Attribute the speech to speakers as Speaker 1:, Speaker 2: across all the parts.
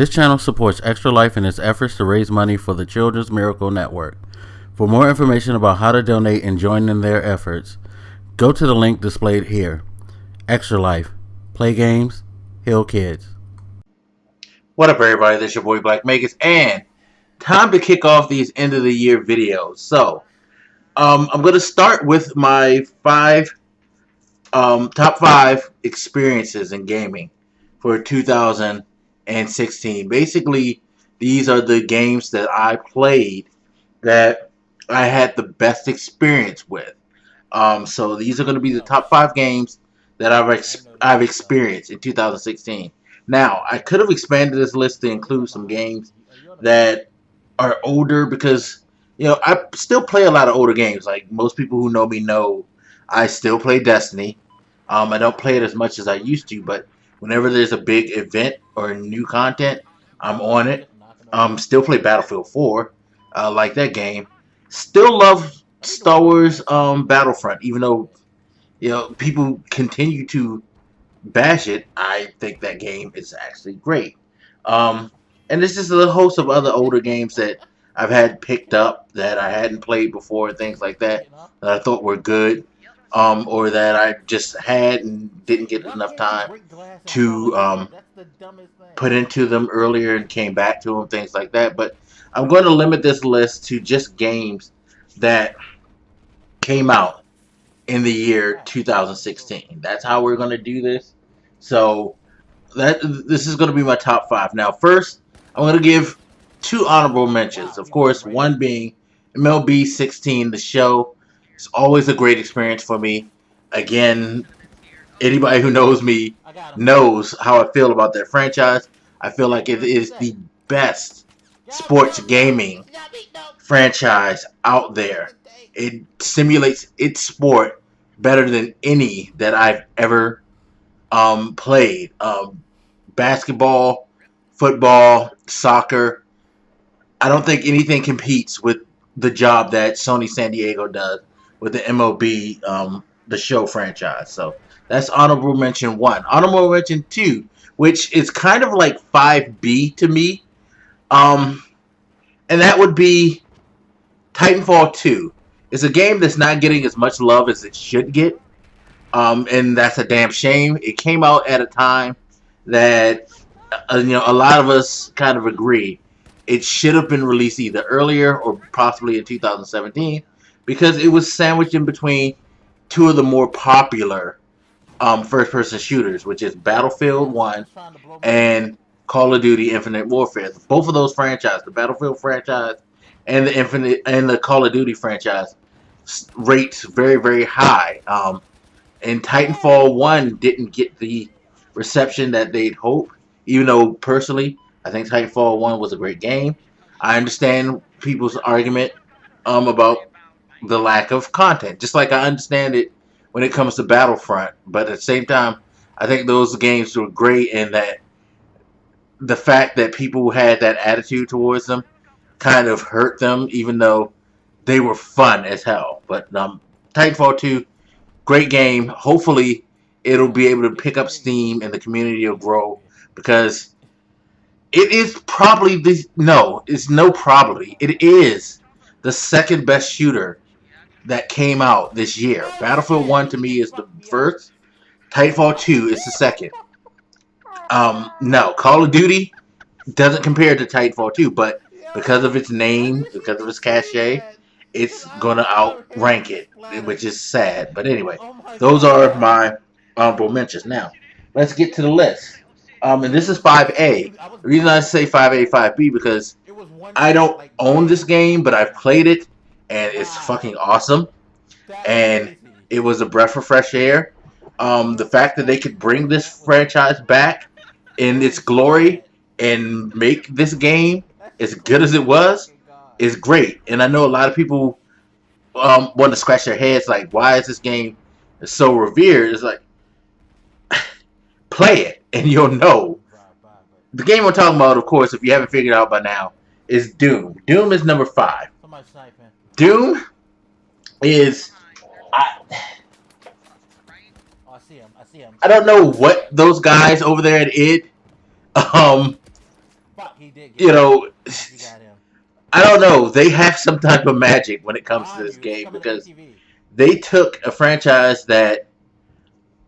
Speaker 1: This channel supports Extra Life in its efforts to raise money for the Children's Miracle Network. For more information about how to donate and join in their efforts, go to the link displayed here. Extra Life. Play games, heal kids.
Speaker 2: What up, everybody? This is your boy Black Magus, and time to kick off these end of the year videos. So, I'm going to start with my top five experiences in gaming for 2016. Basically, these are the games that I played that I had the best experience with. So these are going to be the top five games that I've experienced in 2016. Now, I could have expanded this list to include some games that are older because, you know, I still play a lot of older games. Like most people who know me know, I still play Destiny. I don't play it as much as I used to, but whenever there's a big event or new content, I'm on it. Still play Battlefield 4. Like that game. Still love Star Wars Battlefront, even though, you know, people continue to bash it. I think that game is actually great. And there's just a host of other older games that I've had picked up that I hadn't played before, things like that I thought were good, or that I just had and didn't get enough time to put into them earlier and came back to them, things like that. But I'm going to limit this list to just games that came out in the year 2016. That's how we're going to do this. So this is going to be my top five. Now, first, I'm going to give two honorable mentions. Of course, one being MLB 16, the show. It's always a great experience for me. Again, anybody who knows me knows how I feel about that franchise. I feel like it is the best sports gaming franchise out there. It simulates its sport better than any that I've ever played. Basketball, football, soccer. I don't think anything competes with the job that Sony San Diego does with the MLB, the show franchise. So that's honorable mention one. Honorable mention two, which is kind of like 5B to me. And that would be Titanfall 2. It's a game that's not getting as much love as it should get. And that's a damn shame. It came out at a time that, you know, a lot of us kind of agree it should have been released either earlier or possibly in 2017 because it was sandwiched in between two of the more popular first-person shooters, which is Battlefield 1 and Call of Duty Infinite Warfare. Both of those franchises, the Battlefield franchise and the Call of Duty franchise, rates very, very high. And Titanfall 1 didn't get the reception that they'd hoped, even though personally I think Titanfall 1 was a great game. I understand people's argument about the lack of content, just like I understand it when it comes to Battlefront. But at the same time, I think those games were great in that the fact that people had that attitude towards them kind of hurt them, even though they were fun as hell. But Titanfall 2, great game. Hopefully, it'll be able to pick up steam and the community will grow because it is probably it is the second best shooter that came out this year. Battlefield 1 to me is the first. Titanfall 2 is the second. No, Call of Duty doesn't compare to Titanfall 2, but because of its name, because of its cachet, it's going to outrank it, which is sad. But anyway, those are my honorable mentions. Now, let's get to the list. And this is 5A. The reason I say 5A, 5B because I don't own this game, but I've played it, and it's fucking awesome. And it was a breath of fresh air. The fact that they could bring this franchise back in its glory and make this game as good as it was is great. And I know a lot of people want to scratch their heads like, why is this game so revered? It's like, play it and you'll know. The game we're talking about, of course, if you haven't figured it out by now, is Doom. Doom is number 5. Doom is... I don't know what those guys over there at id you know, I don't know. They have some type of magic when it comes to this game because they took a franchise that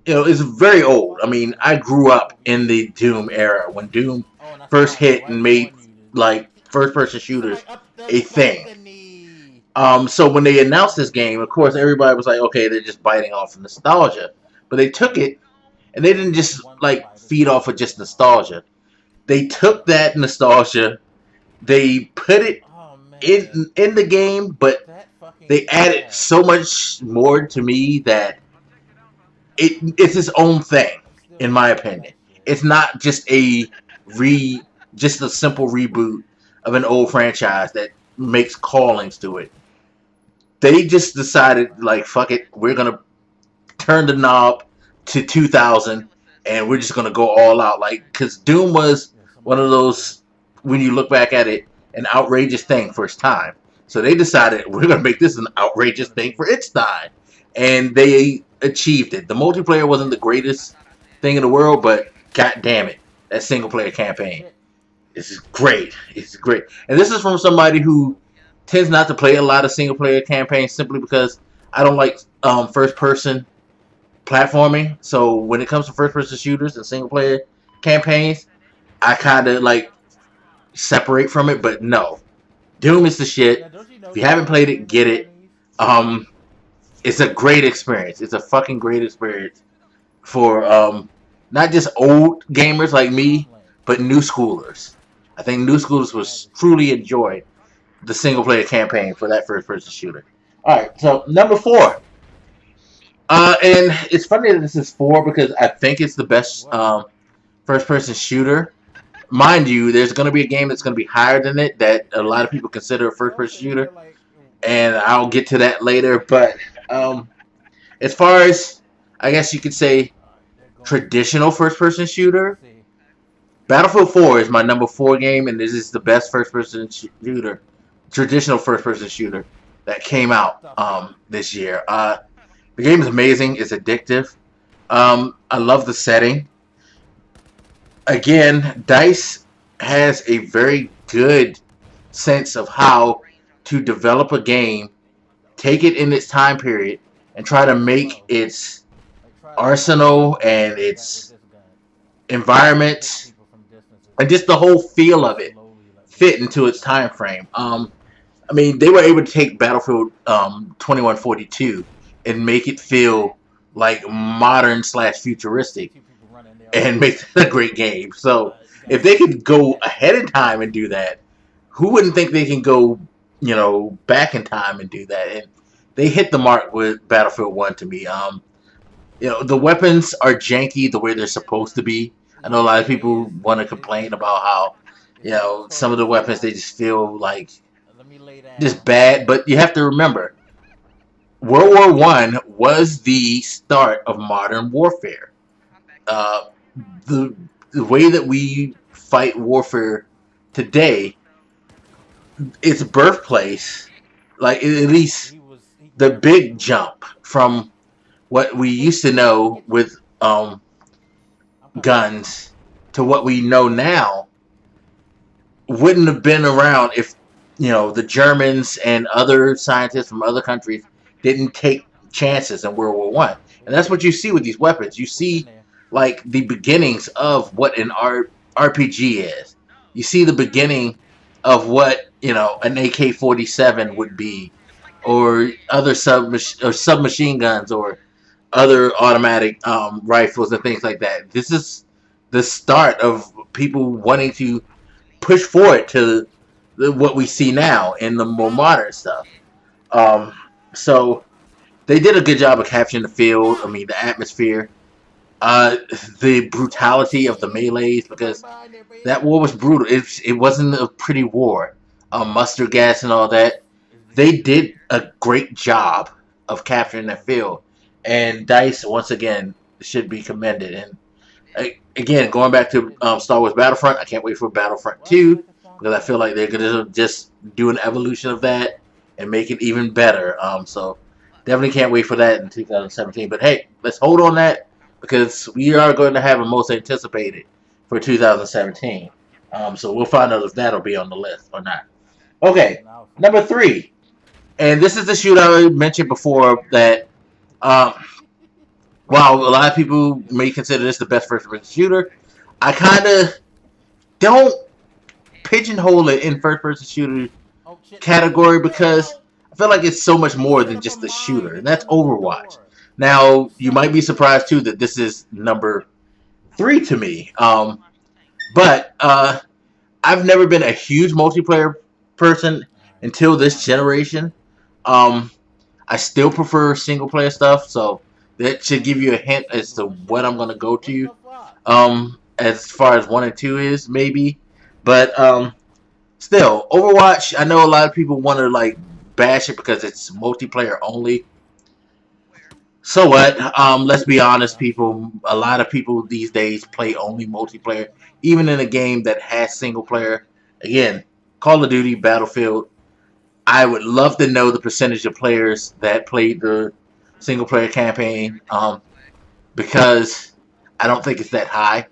Speaker 2: is very old. I mean, I grew up in the Doom era when Doom first hit and made like first-person shooters a thing. So when they announced this game, of course, everybody was like, okay, they're just biting off of nostalgia. But they took it, and they didn't just like feed off of just nostalgia. They took that nostalgia, they put it in the game, but they added so much more to me that it's its own thing, in my opinion. It's not just a simple reboot of an old franchise that makes callings to it. They just decided, like, fuck it, we're gonna turn the knob to 2000, and we're just gonna go all out. Like, because Doom was one of those, when you look back at it, an outrageous thing for its time. So they decided, we're gonna make this an outrageous thing for its time, and they achieved it. The multiplayer wasn't the greatest thing in the world, but god damn it, that single player campaign is great. It's great. And this is from somebody who tends not to play a lot of single player campaigns simply because I don't like first person platforming. So when it comes to first person shooters and single player campaigns, I kind of like separate from it. But no, Doom is the shit. If you haven't played it, get it. It's a great experience. It's a fucking great experience for not just old gamers like me, but new schoolers. I think new schoolers will truly enjoy the single player campaign for that first person shooter. Alright, so number 4. And it's funny that this is 4 because I think it's the best first person shooter. Mind you, there's going to be a game that's going to be higher than it that a lot of people consider a first person shooter. And I'll get to that later. But as far as, I guess you could say, traditional first person shooter, Battlefield 4 is my number 4 game, and this is the best first person shooter, traditional first person shooter that came out this year. The game is amazing. It's addictive. I love the setting. Again, DICE has a very good sense of how to develop a game, take it in its time period, and try to make its arsenal and its environment and just the whole feel of it fit into its time frame. I mean, they were able to take Battlefield 2142 and make it feel like modern / futuristic and make it a great game. So if they could go ahead in time and do that, who wouldn't think they can go, back in time and do that? And they hit the mark with Battlefield 1 to me. The weapons are janky the way they're supposed to be. I know a lot of people want to complain about how, some of the weapons, they just feel like just bad. But you have to remember, World War I was the start of modern warfare. The way that we fight warfare today, its birthplace, like at least the big jump from what we used to know with guns to what we know now wouldn't have been around if the Germans and other scientists from other countries didn't take chances in World War I. And that's what you see with these weapons. You see like the beginnings of what an RPG is. You see the beginning of what an AK-47 would be, or other submachine guns, or other automatic rifles and things like that. This is the start of people wanting to push forward to what we see now in the more modern stuff. So they did a good job of capturing the field. I mean, the atmosphere, the brutality of the melees, because that war was brutal. It wasn't a pretty war. Mustard gas and all that. They did a great job of capturing that field. And DICE, once again, should be commended. And again, going back to Star Wars Battlefront, I can't wait for Battlefront 2, because I feel like they're going to just do an evolution of that and make it even better. So definitely can't wait for that in 2017. But hey, let's hold on that, because we are going to have a most anticipated for 2017. So we'll find out if that'll be on the list or not. Okay, number 3, and this is the shooter I mentioned before that. Um, while a lot of people may consider this the best first-person shooter, I kind of don't pigeonhole it in first-person shooter category because I feel like it's so much more than just the shooter, and that's Overwatch. Now, you might be surprised too that this is number 3 to me, but I've never been a huge multiplayer person until this generation. Um, I still prefer single player stuff, so that should give you a hint as to what I'm gonna go to. As far as 1 and 2 is maybe, but still Overwatch. I know a lot of people want to like bash it because it's multiplayer only. So what? Let's be honest, people. A lot of people these days play only multiplayer, even in a game that has single player. Again, Call of Duty, Battlefield. I would love to know the percentage of players that played the single player campaign, because I don't think it's that high,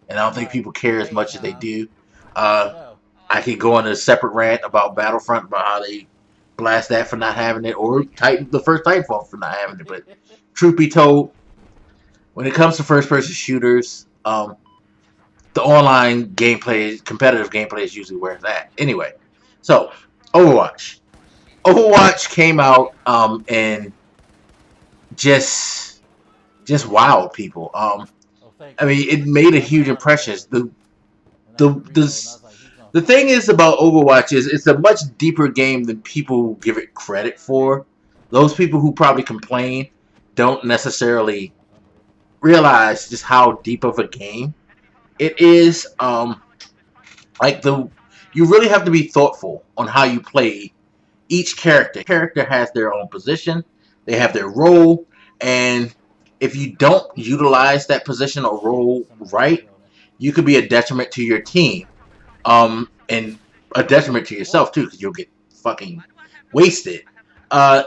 Speaker 2: and I don't think people care as much as they do. I could go on a separate rant about Battlefront, about how they blast that for not having it, or the first Titanfall for not having it. But truth be told, when it comes to first-person shooters, the online gameplay, competitive gameplay is usually where it's at. Anyway, so Overwatch. Overwatch came out and just wowed people. I mean, it made a huge impression. The thing is about Overwatch is it's a much deeper game than people give it credit for. Those people who probably complain don't necessarily realize just how deep of a game it is. You really have to be thoughtful on how you play each character. Each character has their own position, they have their role, and if you don't utilize that position or role right, you could be a detriment to your team, and a detriment to yourself too, because you'll get fucking wasted. Uh,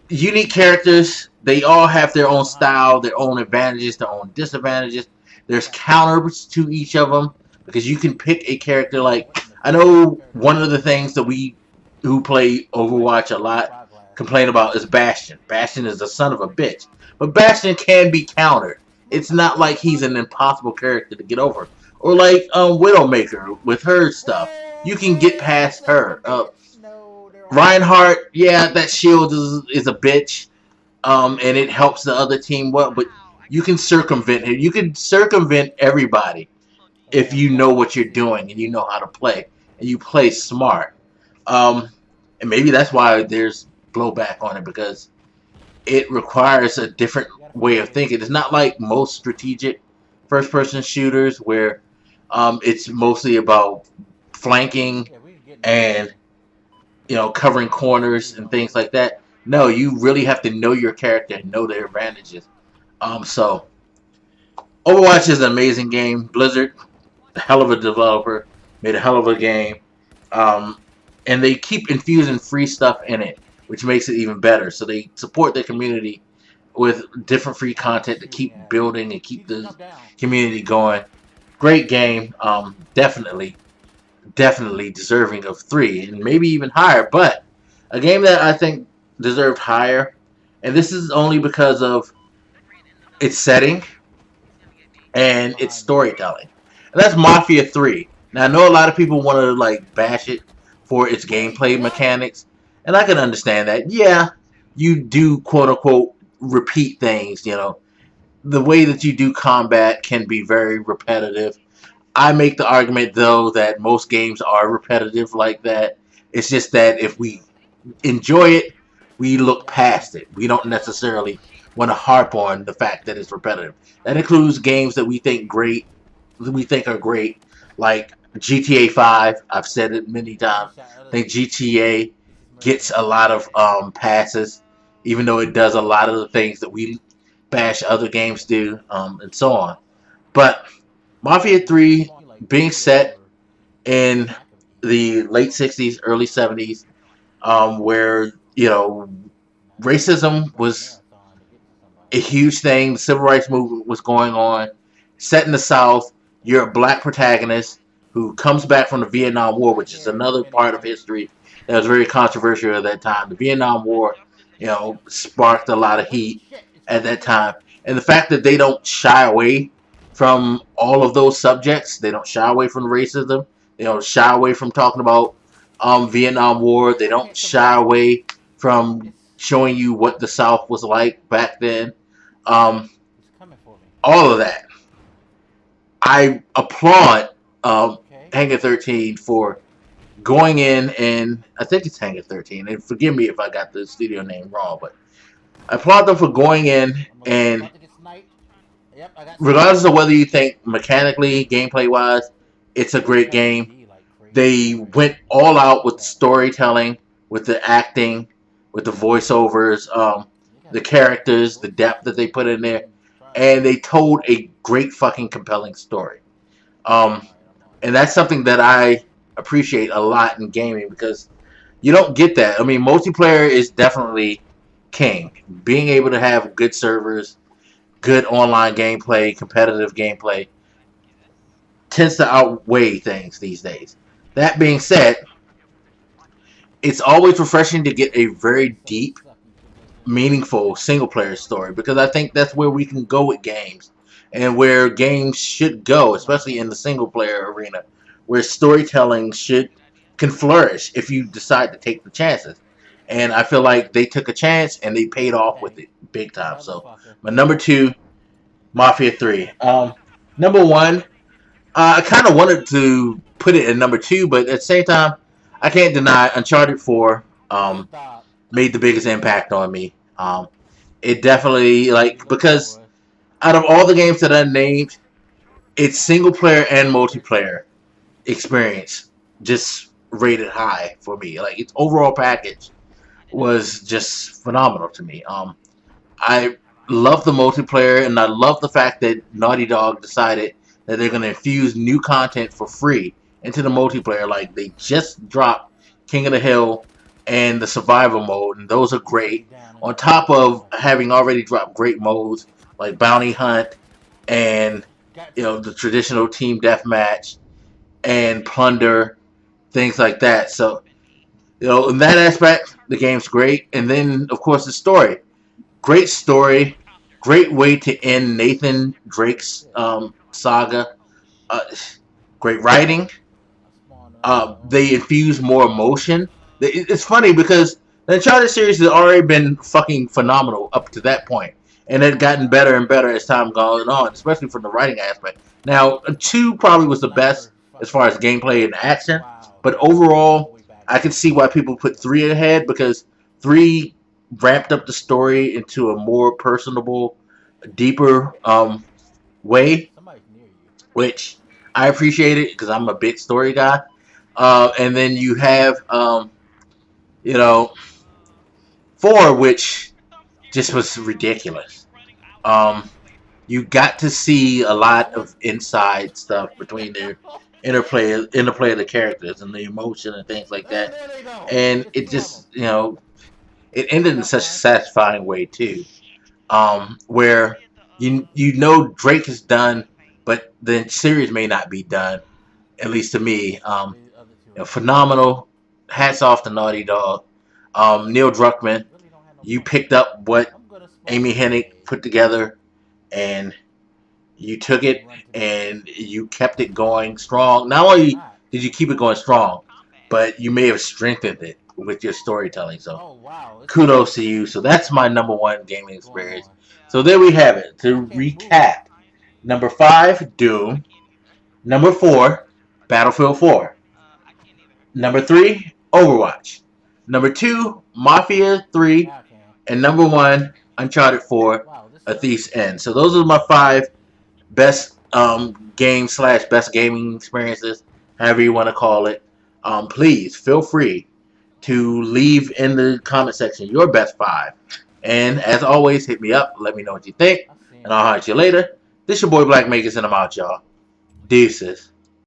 Speaker 2: Unique characters, they all have their own style, their own advantages, their own disadvantages. There's counters to each of them because you can pick a character. Like, I know one of the things that we who play Overwatch a lot complain about is Bastion. Bastion is a son of a bitch, but Bastion can be countered. It's not like he's an impossible character to get over. Or like Widowmaker with her stuff, you can get past her. Reinhardt, yeah, that shield is a bitch, and it helps the other team well, but you can circumvent him. You can circumvent everybody if you know what you're doing and you know how to play, and you play smart. And maybe that's why there's blowback on it, because it requires a different way of thinking. It's not like most strategic first-person shooters where it's mostly about flanking and covering corners and things like that. No, you really have to know your character and know their advantages. So Overwatch is an amazing game. Blizzard, hell of a developer, made a hell of a game, and they keep infusing free stuff in it, which makes it even better. So they support their community with different free content to keep building and keep the community going. Great game, definitely deserving of 3 and maybe even higher. But a game that I think deserved higher, and this is only because of its setting and its storytelling, and that's Mafia 3. Now, I know a lot of people want to like bash it for its gameplay mechanics, and I can understand that. Yeah, you do quote unquote repeat things. The way that you do combat can be very repetitive. I make the argument, though, that most games are repetitive like that. It's just that if we enjoy it, we look past it. We don't necessarily want to harp on the fact that it's repetitive. That includes games that we think are great, like GTA 5. I've said it many times. I think GTA gets a lot of passes, even though it does a lot of the things that we bash other games do, and so on. But Mafia 3 being set in the late 60s, early 70s, where, racism was a huge thing. The civil rights movement was going on. Set in the South, you're a black protagonist who comes back from the Vietnam War, which is another part of history that was very controversial at that time. The Vietnam War, sparked a lot of heat at that time. And the fact that they don't shy away from all of those subjects, they don't shy away from racism, they don't shy away from talking about Vietnam War, they don't shy away from showing you what the South was like back then. All of that. I applaud Hangar 13 for going in, and I think it's Hangar 13, and forgive me if I got the studio name wrong, but I applaud them for going in, and regardless of whether you think mechanically, gameplay wise, it's a great game, they went all out with storytelling, with the acting, with the voiceovers, the characters, the depth that they put in there, and they told a great fucking compelling story. And that's something that I appreciate a lot in gaming, because you don't get that. I mean, multiplayer is definitely king. Being able to have good servers, good online gameplay, competitive gameplay tends to outweigh things these days. That being said, it's always refreshing to get a very deep, meaningful single player story, because I think that's where we can go with games, and where games should go, especially in the single player arena, where storytelling can flourish if you decide to take the chances. And I feel like they took a chance and they paid off with it big time. So my number 2, Mafia 3. Number 1, I kind of wanted to put it in number 2, but at the same time, I can't deny Uncharted 4 made the biggest impact on me. It definitely, because out of all the games that I named, it's single player and multiplayer experience just rated high for me. Like, its overall package was just phenomenal to me. I love the multiplayer, and I love the fact that Naughty Dog decided that they're going to infuse new content for free into the multiplayer. Like, they just dropped King of the Hill and the survival mode, and those are great. On top of having already dropped great modes like Bounty Hunt and the traditional team deathmatch and plunder, things like that. So in that aspect, the game's great. And then of course the story, great story, great way to end Nathan Drake's saga. Great writing. They infuse more emotion. It's funny because the Uncharted series has already been fucking phenomenal up to that point, and it had gotten better and better as time gone on, especially from the writing aspect. Now, 2 probably was the best as far as gameplay and action, but overall, I can see why people put 3 ahead, because 3 ramped up the story into a more personable, deeper way, which I appreciate it because I'm a big story guy. And then you have 4, which just was ridiculous. You got to see a lot of inside stuff between their interplay of the characters and the emotion and things like that. And it just, it ended in such a satisfying way too. Where Drake is done, but the series may not be done, at least to me. Phenomenal. Hats off to Naughty Dog. Neil Druckmann, you picked up what Amy Hennig put together, and you took it and you kept it going strong. Not only did you keep it going strong, but you may have strengthened it with your storytelling. So kudos to you. So that's my number 1 gaming experience. So there we have it. To recap, number 5, Doom. Number 4, Battlefield 4. Number 3, Overwatch. Number 2, Mafia 3. And number 1, Uncharted 4, A Thief's End. So those are my 5 best game/best gaming experiences, however you want to call it. Please feel free to leave in the comment section your best 5. And as always, hit me up. Let me know what you think. And I'll holler at you later. This your boy Black Makers, and I'm out, y'all. Deuces.